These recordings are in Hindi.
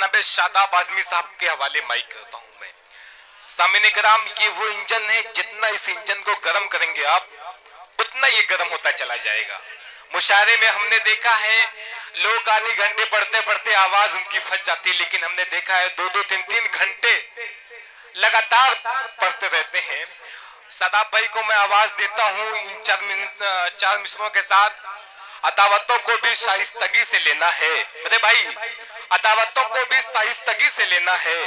जनाब शादाब आज़मी साहब के हवाले माइक करता हूं मैं। सामने कराम, ये वो इंजन है, जितना इस इंजन को गर्म करेंगे आप, उतना ये गर्म होता चला जाएगा। मुशायरे में हमने देखा है लोग आधे घंटे पढ़ते पढ़ते आवाज उनकी फंस जाती है, लेकिन हमने देखा है 2-2, 3-3 घंटे लगातार पढ़ते रहते हैं। शादाब भाई को मैं आवाज देता हूं इन 4 मिसरों के साथ। अदावतों को भी शाइस्तगी से लेना है, अरे भाई अदावतों को भी शाइस्तगी से लेना है,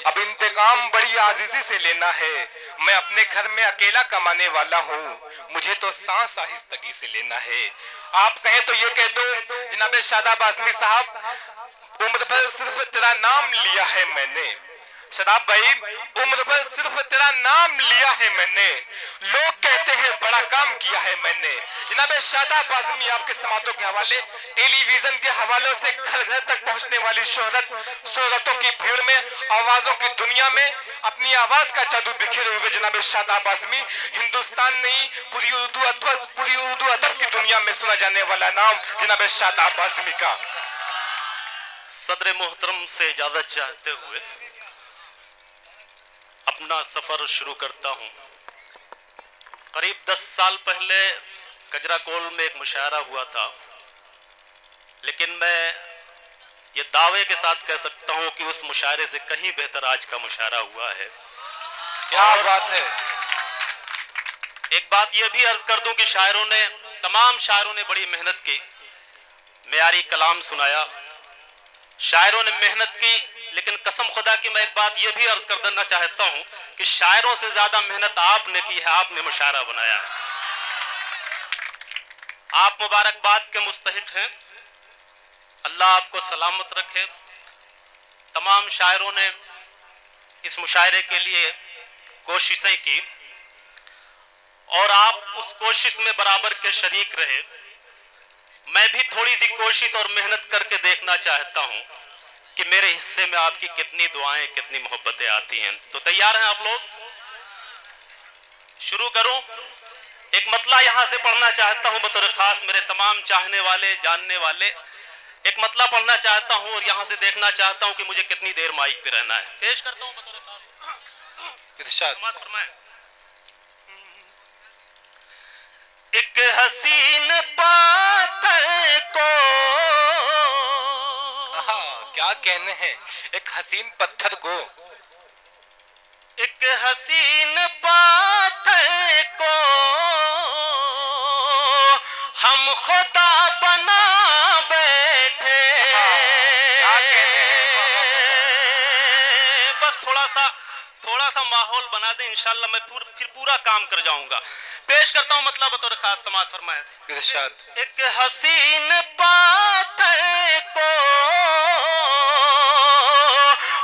अब इंतकाम बड़ी आजीजी से लेना है। मैं अपने घर में अकेला कमाने वाला हूँ, मुझे तो सांस आहिस्तगी से लेना है। आप कहें तो ये कह दो जनाब शादाब आज़मी साहब, उम्र भर सिर्फ तेरा नाम लिया है मैंने। शादाब भाई, उम्र भर सिर्फ तेरा नाम लिया है मैंने, लोग कहते हैं बड़ा काम किया है मैंने। जनाब शादाब आज़मी आपके समातों के हवाले, टेलीविजन के हवालों से घर घर तक पहुंचने वाली शोहरतों की भीड़ में, आवाजों की दुनिया में अपनी आवाज का जादू बिखेरे हुए जनाब शादाब आज़मी, हिंदुस्तान नहीं पूरी उर्दू अदब की दुनिया में सुना जाने वाला नाम जनाब शादाब आज़मी का। सदर मोहतरम से इजाजत चाहते हुए अपना सफर शुरू करता हूं। करीब 10 साल पहले कजराकोल में एक मुशायरा हुआ था, लेकिन मैं ये दावे के साथ कह सकता हूं कि उस मुशायरे से कहीं बेहतर आज का मुशायरा हुआ है। क्या बात है। एक बात यह भी अर्ज कर दूं कि तमाम शायरों ने बड़ी मेहनत की, मेयारी कलाम सुनाया, शायरों ने मेहनत की, लेकिन कसम खुदा की मैं एक बात यह भी अर्ज कर देना चाहता हूं कि शायरों से ज्यादा मेहनत आपने की है, आपने मुशायरा बनाया है। आप मुबारकबाद के मुस्तहिक हैं, अल्लाह आपको सलामत रखे। तमाम शायरों ने इस मुशायरे के लिए कोशिशें की और आप उस कोशिश में बराबर के शरीक रहे। मैं भी थोड़ी सी कोशिश और मेहनत करके देखना चाहता हूं कि मेरे हिस्से में आपकी कितनी दुआएं, कितनी मोहब्बतें आती हैं। तो तैयार हैं आप लोग? शुरू करूं? एक मतला यहां से पढ़ना चाहता हूं बतौर खास मेरे तमाम चाहने वाले, जानने वाले, एक मतला पढ़ना चाहता हूं और यहां से देखना चाहता हूं कि मुझे कितनी देर माइक पे रहना है। पेश करता हूं बतौर खास। इरशाद फरमाएं। एक हसीन पाथर को, क्या कहने हैं, एक हसीन पत्थर को, एक हसीन पाथर को हम खुदा बना बैठे। क्या कहने हैं। बस थोड़ा सा माहौल बना दे, इंशाल्लाह मैं फिर पूरा काम कर जाऊंगा। पेश करता हूं मतलब बतौर खास, समाअत फरमाएं। इरशाद। एक हसीन पाथर को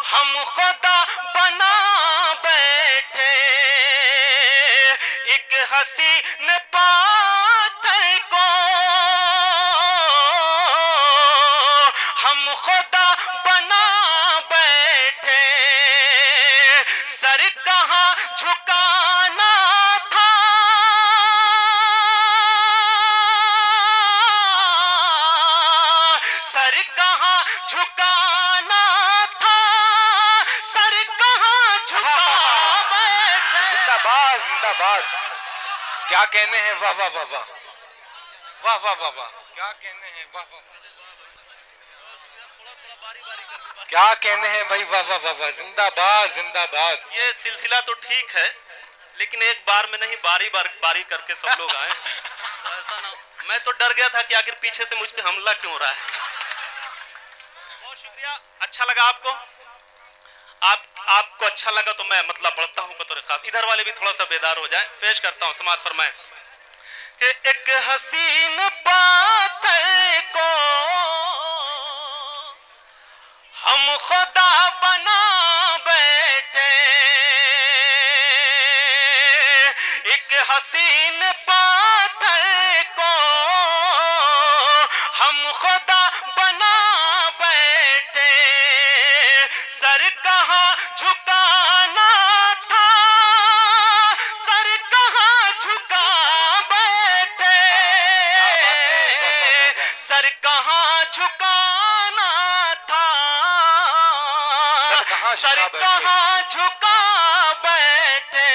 हम खुदा बना बैठे, एक हसीन पाथर को हम खुदा बना बैठे। सर कहाँ झुकाना था, सर कहाँ झुकाना था, सर कहाँ झुका बैठे। जिंदाबाद जिंदाबाद। क्या कहने हैं, वाह वाह वाह वाह वाह वाह वाह वाह। क्या कहने हैं, वाह वाह। क्या कहने हैं भाई, वाह वाह वाह वाह। जिंदाबाद जिंदाबाद। ये सिलसिला तो ठीक है, लेकिन एक बार में नहीं, बारी करके सब लोग आए। ऐसा ना, मैं तो डर गया था कि आखिर पीछे से मुझ पे हमला क्यों हो रहा है। बहुत शुक्रिया। अच्छा लगा आपको? आपको अच्छा लगा तो मैं मतलब पढ़ता हूँ बतौर खास। इधर वाले भी थोड़ा सा बेदार हो जाए। पेश करता हूँ, समाअत फरमाएं कि एक हसीन पाथर को हम खुदा बना बैठे, एक हसीन पाथर को हम खुदा बना बैठे। सर कहाँ झुकाना था, सर कहाँ झुका बैठे, सर कहाँ झुकाना था, सर कहाँ झुका बैठे।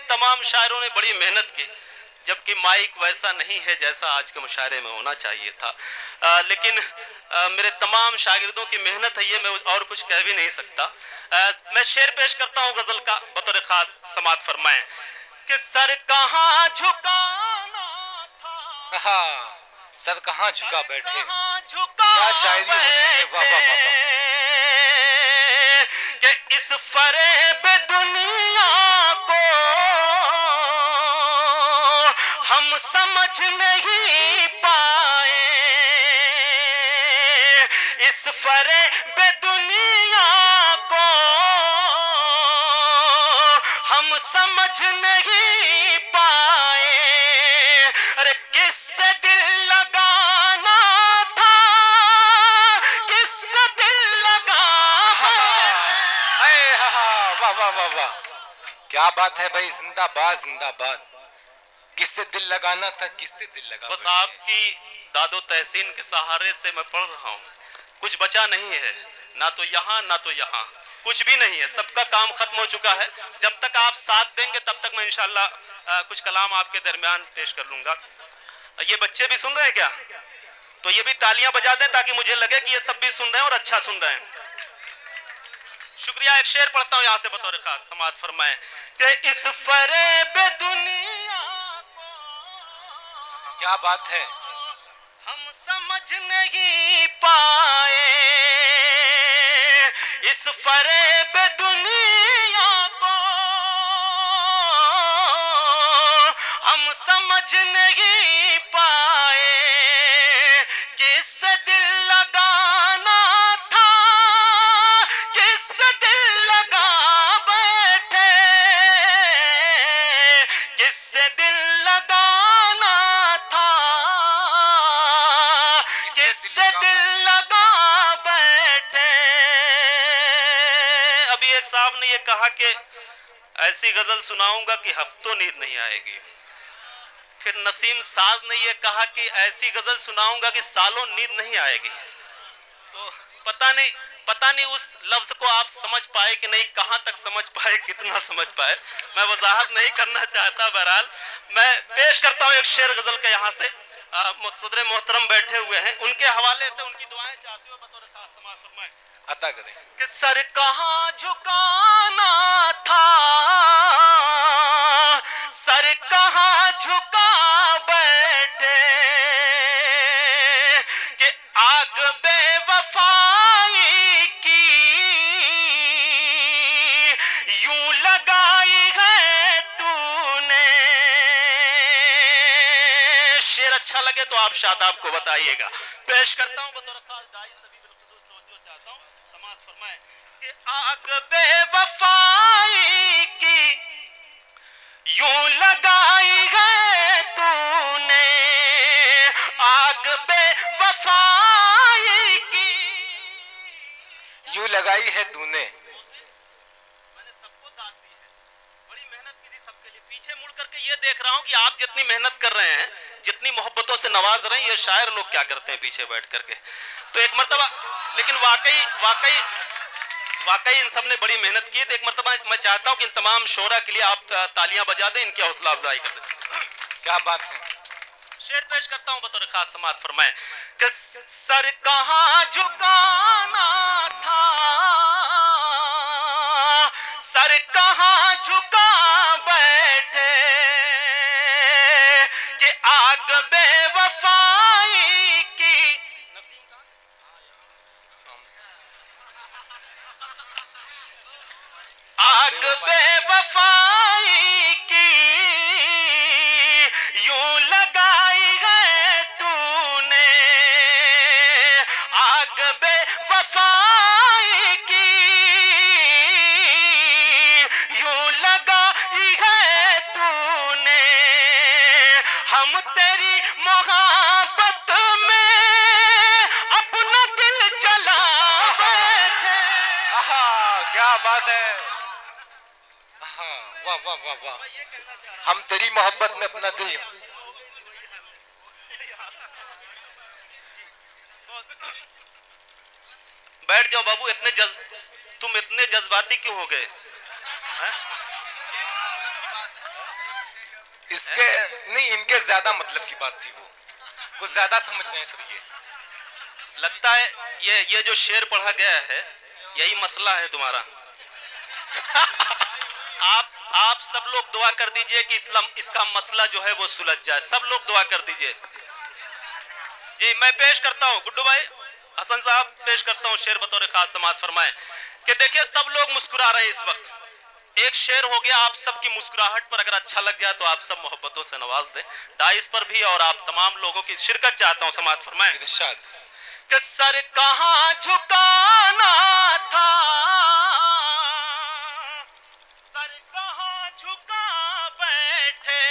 तमाम शायरों ने बड़ी मेहनत की, जबकि माइक वैसा नहीं है जैसा आज के मुशायरे में होना चाहिए था। लेकिन मेरे तमाम शागिर्दों की मेहनत है, ये मैं और कुछ कह भी नहीं सकता। मैं शेर पेश करता हूँ गजल का, बतौर खास समाअत फरमाएं कि सर कहाँ झुकाना था, हाँ, सर कहाँ झुका बैठे, झुका क्या शायरी हो रही है, वाह वाह वाह वाह। कि इस फरेब दुनिया को हम समझ नहीं पाए, इस फरेब दुनिया को हम समझ नहीं पाए। अरे किससे दिल लगाना था, किससे दिल लगा। वाह वाह वाह वाह, क्या बात है भाई, जिंदाबाद जिंदाबाद। किससे दिल लगाना था, किससे दिल लगा। बस आपकी दादो तहसीन के सहारे से मैं पढ़ रहा हूँ, कुछ बचा नहीं है, ना तो यहाँ ना तो यहाँ, कुछ भी नहीं है, सबका काम खत्म हो चुका है। जब तक आप साथ देंगे तब तक मैं इंशाल्लाह कुछ कलाम आपके दरमियान पेश कर लूंगा। ये बच्चे भी सुन रहे हैं क्या? तो ये भी तालियां बजा दें ताकि मुझे लगे कि ये सब भी सुन रहे हैं और अच्छा सुन रहे हैं। शुक्रिया। एक शेर पढ़ता हूँ यहाँ से बतौर खास, समाअत फरमाएं कि इस फरेब दुनिया को, क्या बात है, हम समझ नहीं पाए, इस फरेब दुनिया को हम समझ नहीं पाए। किससे दिल लगाना था, किससे दिल लगा बैठे, किससे दिल लगाना था, किससे दिल लगा बैठे। अभी एक साहब ने ये कहा कि ऐसी गजल सुनाऊंगा कि हफ्तों नींद नहीं आएगी। फिर नसीम साज ने ये कहा कि ऐसी गजल सुनाऊंगा कि सालों नींद नहीं आएगी। तो पता नहीं उस लफ्ज को आप समझ पाए कि नहीं, कहां तक समझ पाए, कितना समझ पाए, मैं वजाहत नहीं करना चाहता। बहरहाल मैं पेश करता हूं एक शेर गजल का, यहाँ से सदर मोहतरम बैठे हुए हैं, उनके हवाले से उनकी दुआएं चाहते हुए बतौर खास समाअत फरमाएं अता करें कि सर कहाँ झुकाना था, सर कहाँ झुका बैठे, कि आग बेवफाई की यूं लगाई है तूने। शेर अच्छा लगे तो आप शादाब को बताइएगा। पेश करता हूं बतौर खास दाई सभी बिलखुसूस तवज्जो चाहता हूं, समाअत फरमाएं कि आग बेवफाई की यूं लगाई है तूने, आग बेवफाई की यूं लगाई है तूने। मैंने सबको दाद दी है, बड़ी मेहनत की थी सबके लिए। पीछे मुड़ करके ये देख रहा हूं कि आप जितनी मेहनत कर रहे हैं, जितनी मोहब्बतों से नवाज रहे हैं, ये शायर लोग क्या करते हैं पीछे बैठ करके। तो एक मर्तबा, लेकिन वाकई इन सब ने बड़ी मेहनत की है। तो एक मर्तबा मैं चाहता हूं कि इन तमाम शोरा के लिए आप तालियां बजा दें, इनकी हौसला अफजाई कर दें। क्या बात है, शेर पेश करता हूं बतौर खास, समाअत फरमाएं कि सर कहाँ झुकाना था, सर कहाँ झुका बैठे, कि आग बेवफाई की आग बेवफाई की यूं लगाई है तूने, आग बेवफाई की यूं लगाई है तूने। हम तेरी मोहब्बत में अपना दिल जला बैठे। क्या बात है, वाह वाह वाह वाह। हम तेरी मोहब्बत में अपना दिल, बैठ जाओ बाबू, तुम इतने जज्बाती क्यों हो गए? इसके नहीं, इनके ज्यादा मतलब की बात थी, वो कुछ ज्यादा समझ रहे हैं सर। ये लगता है ये जो शेर पढ़ा गया है यही मसला है तुम्हारा। आप सब लोग दुआ कर दीजिए कि इसका मसला जो है वो सुलझ जाए। सब लोग दुआ कर दीजिए। जी मैं पेश करता हूँ, गुड्डू भाई, हसन साहब, पेश करता हूँ शेर बतौर खास समाअत फरमाएं कि देखिए सब लोग मुस्कुरा रहे हैं इस वक्त। एक शेर हो गया, आप सबकी मुस्कुराहट पर अगर अच्छा लग जाए तो आप सब मोहब्बतों से नवाज दें, डाइस पर भी, और आप तमाम लोगों की शिरकत चाहता हूँ। समाअत फरमाएं। इरशाद कि सर कहाँ झुकाना था, सर कहाँ झुका बैठे,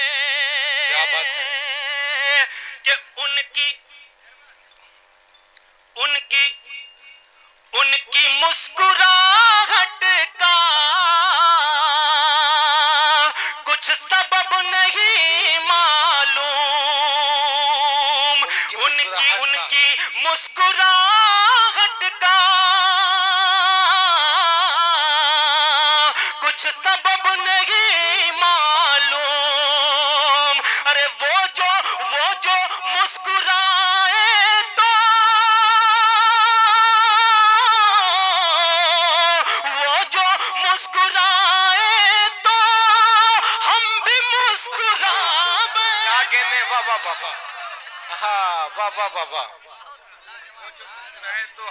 क्या बात है कि उनकी मुस्कुराहट का कुछ सबब नहीं मालूम, उनकी मुस्कुराहट का कुछ सबब नहीं मालूम। अरे वो जो मुस्कुराए तो मुस्कुराए तो हम भी मुस्कुरा। क्या कहने, वाह वाह वाह वाह, हाँ वाह वाह वाह वाह। मैं तो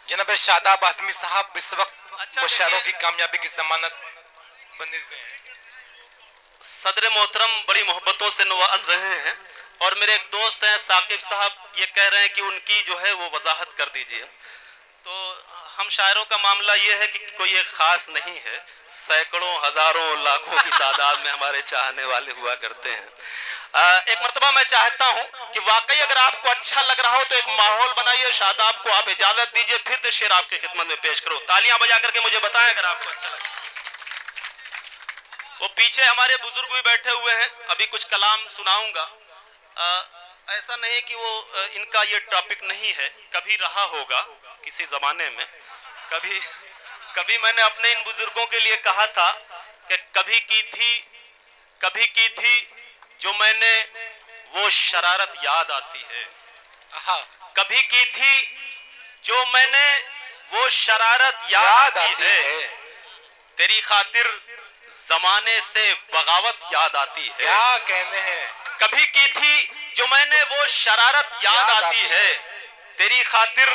जनाब शादाब आज़मी साहब इस वक्त मुशायरों की कामयाबी की जमानत बने हुए हैं। सदर मोहतरम बड़ी मोहब्बतों से नवाज रहे हैं, और मेरे एक दोस्त हैं साकिब साहब, ये कह रहे हैं कि उनकी जो है वो वजाहत कर दीजिए। तो हम शायरों का मामला ये है कि कोई एक खास नहीं है, सैकड़ों हजारों लाखों की तादाद में हमारे चाहने वाले हुआ करते हैं। एक मर्तबा मैं चाहता हूं कि वाकई अगर आपको अच्छा लग रहा हो तो एक माहौल बनाइए। शादाब को आप इजाजत दीजिए, फिर से शेर आपकी खिदमत में पेश करो। तालियां बजा करके मुझे बताएं अगर आपको अच्छा लगे। वो पीछे हमारे बुजुर्ग भी बैठे हुए हैं, अभी कुछ कलाम सुनाऊंगा। ऐसा नहीं कि वो इनका ये टॉपिक नहीं है, कभी रहा होगा किसी जमाने में। कभी मैंने अपने इन बुजुर्गों के लिए कहा था कि कभी की थी जो मैंने वो शरारत याद आती है। कभी की थी जो मैंने वो शरारत याद आती है, तेरी खातिर जमाने से बगावत याद आती है। क्या कहने हैं। कभी की थी जो मैंने वो शरारत याद आती है, तेरी खातिर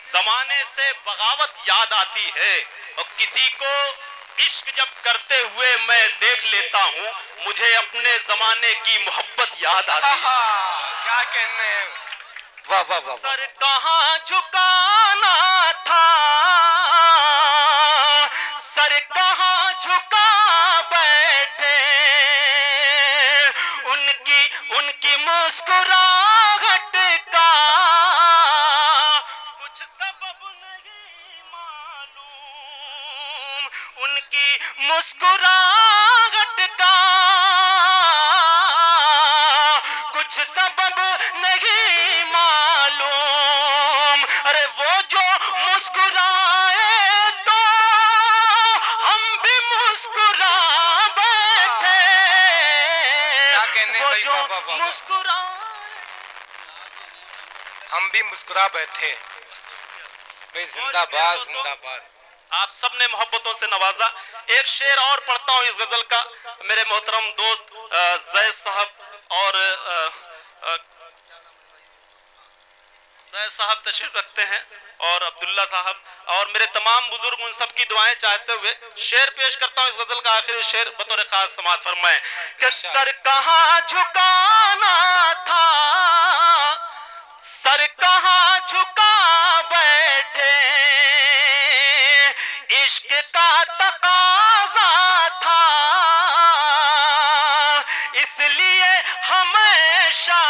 जमाने से बगावत याद आती है। और किसी को इश्क जब करते हुए मैं देख लेता हूँ, मुझे अपने जमाने की मोहब्बत याद आती है। क्या कहने हैं, वाह वाह वाह। सर कहाँ झुकाना था, सर कहाँ झुका बैठे, उनकी मुस्कुराहट का कुछ सबब नहीं मालूम, उनकी मुस्कुराहट का कुछ सबब नहीं मालूम। अरे वो जो मुस्कुराए तो हम भी मुस्कुरा बैठे, वो जो मुस्कुराए हम भी मुस्कुरा बैठे। भाई जिंदाबाद जिंदाबाद। आप सब ने मोहब्बतों से नवाजा। एक शेर और पढ़ता हूँ इस गजल का। मेरे मोहतरम दोस्त जैद साहब और जैद साहब तशरीफ रखते हैं, और अब्दुल्ला साहब और मेरे तमाम बुजुर्ग, उन सब की दुआएं चाहते हुए शेर पेश करता हूँ। इस गजल का आखिरी शेर बतौर खास समाअत फरमाएं कि सर कहाँ झुकाना था, सर कहाँ झुका बैठे, इश्क का तकाजा था, इसलिए हमेशा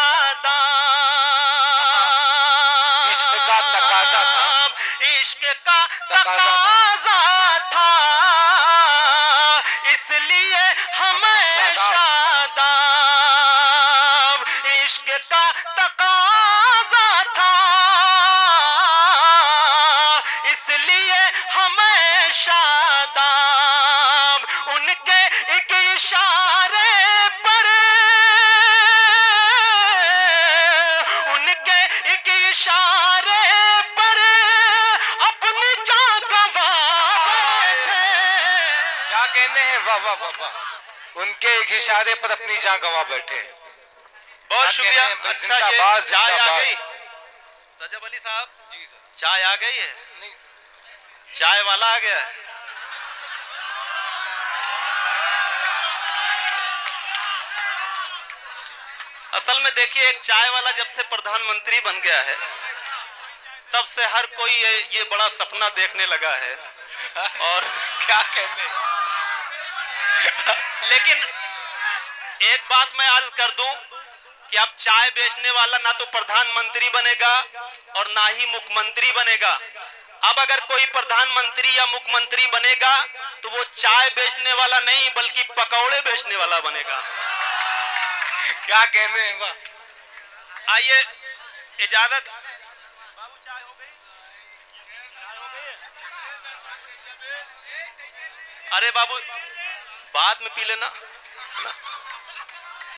इश्क का तकाजा था, इश्क का तकाजा था, इसलिए हमें शादाब इश्क का तकाजा था, इसलिए हमें शादाब उनके एक इशारे पर, उनके एक इशारे पर अपनी जान गंवा बैठे। क्या कहने हैं, वाह वाह वाह वाह, उनके एक इशारे पर अपनी जान गंवा बैठे। बहुत शुक्रिया। अच्छा, ये चाय आ गई रजब अली साहब? जी सर। चाय आ गई है? नहीं सर, चाय वाला आ गया। असल में देखिए, एक चाय वाला जब से प्रधानमंत्री बन गया है तब से हर कोई ये बड़ा सपना देखने लगा है। और क्या कहने। लेकिन एक बात मैं अर्ज कर दूं कि अब चाय बेचने वाला ना तो प्रधानमंत्री बनेगा और ना ही मुख्यमंत्री बनेगा। अब अगर कोई प्रधानमंत्री या मुख्यमंत्री बनेगा तो वो चाय बेचने वाला नहीं बल्कि पकौड़े बेचने वाला बनेगा। क्या कहने हैं, वाह। आइए, इजाजत। अरे बाबू, बाद में पी लेना।